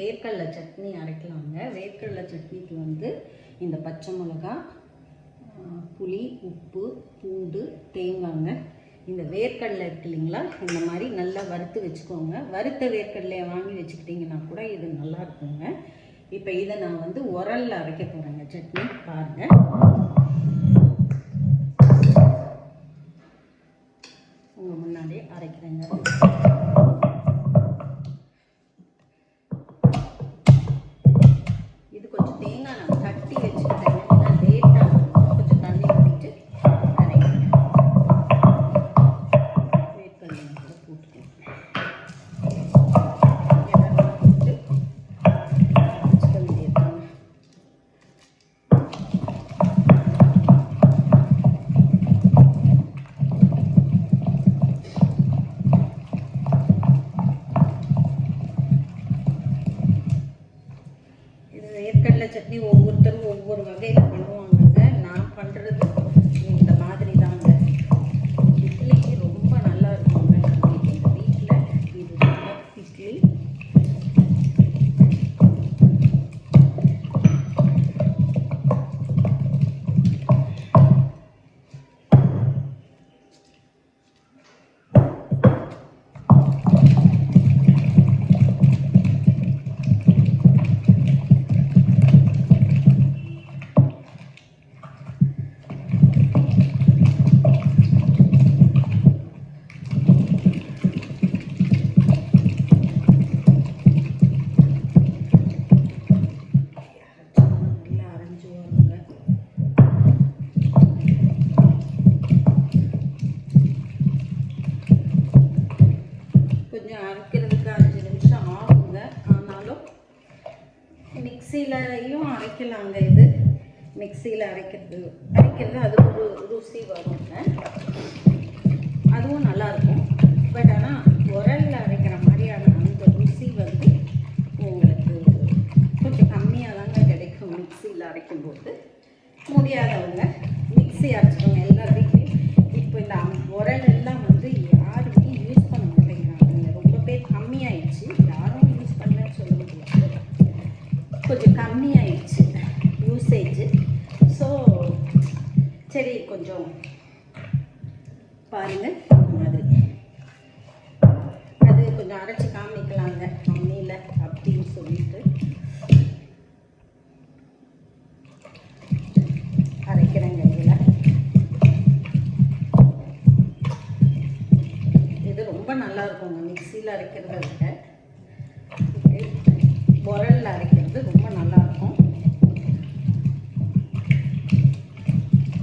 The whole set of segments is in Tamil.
வேர்க்கடலை சட்னி அரைக்கலாங்க. வேர்க்கடலை சட்னிக்கு வந்து இந்த பச்சை மிளகா, புளி, உப்பு, பூண்டு, தேங்காய்ங்க. இந்த வேர்க்கடலை இருக்கு இல்லைங்களா, இந்த மாதிரி நல்லா வறுத்து வச்சுக்கோங்க. வறுத்த வேர்க்கடலையை வாங்கி வச்சுக்கிட்டிங்கன்னா கூட இது நல்லா இருக்குங்க. இப்போ இதை நான் வந்து உரலில் அரைக்க போகிறேங்க. சட்னி பாருங்கள், உங்கள் முன்னாடியே அரைக்கிறேங்க. இது கொஞ்சம் தேங்காய் நான் தட்டி வச்சுக்கிட்டேன், லேட்டாக கொஞ்சம் தண்ணி ஊற்றிட்டு அரைக்கிறேன். வேர்க்கடலை கூட போட்டுக்கேன். வேர்க்கடலை சட்னி ஒவ்வொருத்தரும் ஒவ்வொரு வகையில் பண்ணுவாங்கங்க. நான் பண்ணுறது இந்த மாதிரி தாங்க. இட்லிக்கு ரொம்ப நல்லா இருக்குங்க. எங்கள் வீட்டில் இது இட்லி. கொஞ்சம் அரைக்கிறதுக்கு 5 நிமிஷம் ஆகுங்க. ஆனாலும் மிக்சிலையும் அரைக்கலாங்க. இது மிக்சியில் அரைக்கிறது அது ஒரு ருசி வருங்க. அதுவும் நல்லாயிருக்கும். பட் ஆனால் உரலில் அரைக்கிற மாதிரியான அந்த ருசி வந்து உங்களுக்கு கொஞ்சம் கம்மியாக தாங்க கிடைக்கும். மிக்சியில் அரைக்கும்போது முடியாதவங்க மிக்சி அரைச்சிக்கோங்க. எல்லார் வீட்லேயும் இப்போ இந்த உரல் எல்லாம் வந்து யாருமே யூஸ் பண்ண மாட்டேங்கிறாங்க. ரொம்ப பேர் கம்மியாயிடுச்சு. யாரும் யூஸ் பண்ணலன்னு சொல்ல முடியாது. கொஞ்சம் கம்மியாயிடுச்சு யூசேஜ். ஸோ சரி, கொஞ்சம் பாருங்கள் மாதிரி அது கொஞ்சம் அரைச்சி காமிக்கலாங்க மம்மியில் அப்படின்னு சொல்லிட்டு அரைக்கிறேங்க. இது ரொம்ப நல்லா இருக்குங்க. மிக்சியில் அரைக்கிறத விட உரலில் அரைக்கிறது ரொம்ப நல்லாயிருக்கும்.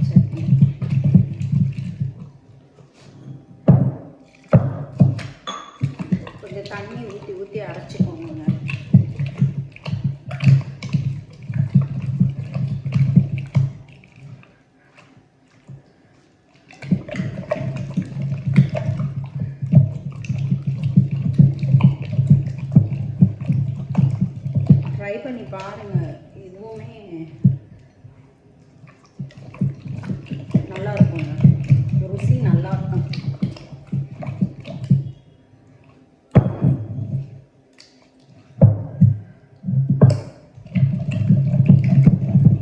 சட்னி கொஞ்சம் தண்ணி ஊற்றி அரைச்சிக்கோங்க. ட்ரை பண்ணி பாருங்கள். இதுவுமே நல்லா இருக்குங்க. ருசி நல்லா இருக்கும்.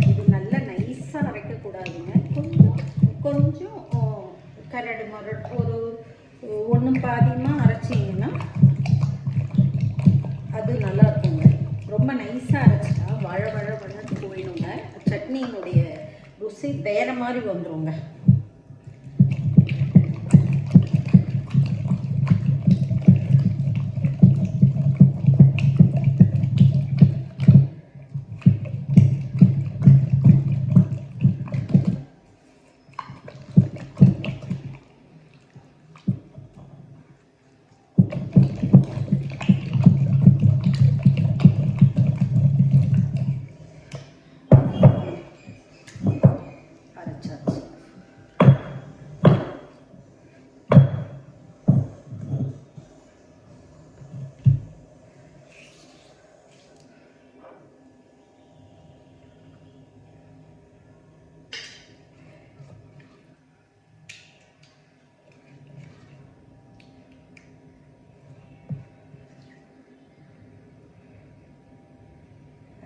இது நல்லா நைஸாக அரைக்கக்கூடாதுங்க. கொஞ்சம் கரடு மரடு ஒரு ஒன்றும் பாதியமாக அரைச்சிங்கன்னா அது நல்லா இருக்குங்க. ரொம்ப நைஸாக அரைச்சிட்டா வழன்னு போயிடுங்க. சட்னியினுடைய ருசி வேறு மாதிரி வந்துடுங்க. அரைச்சாச்சு.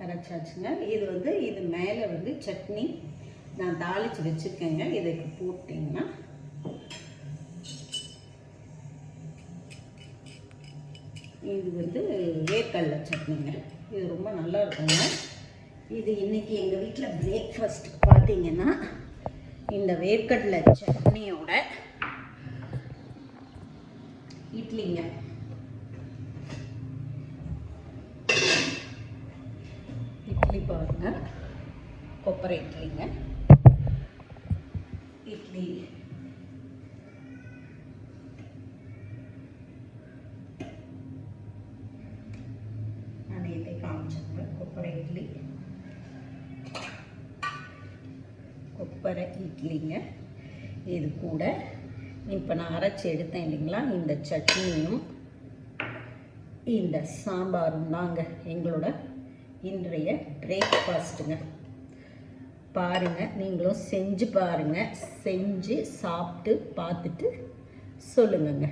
அரைச்சாச்சுங்க. இது வந்து இது மேலே வந்து சட்னி நான் தாளித்து வச்சுருக்கேங்க. இதுக்கு போட்டிங்கன்னா இது வந்து வேர்க்கடலை சட்னிங்க. இது ரொம்ப நல்லா இருக்குங்க. இது இன்றைக்கி எங்கள் வீட்டில் பிரேக்ஃபாஸ்ட் பார்த்தீங்கன்னா இந்த வேர்க்கடலை சட்னியோட இட்லிங்க. இட்லி பாருங்க, கொப்பரை இட்லிங்க. இட்லி அனைத்தை காமிச்சாங்க. கொப்பரை இட்லி, கொப்பரை இட்லிங்க. இது கூட இப்போ நான் அரைச்சி எடுத்தேன் இல்லைங்களா, இந்த சட்னியும் இந்த சாம்பாரும் தாங்க எங்களோட இன்றைய பிரேக்ஃபாஸ்ட்டுங்க. பாருங்கள், நீங்களும் செஞ்சு பாருங்கள். செஞ்சு சாப்பிட்டு பார்த்துட்டு சொல்லுங்கங்க.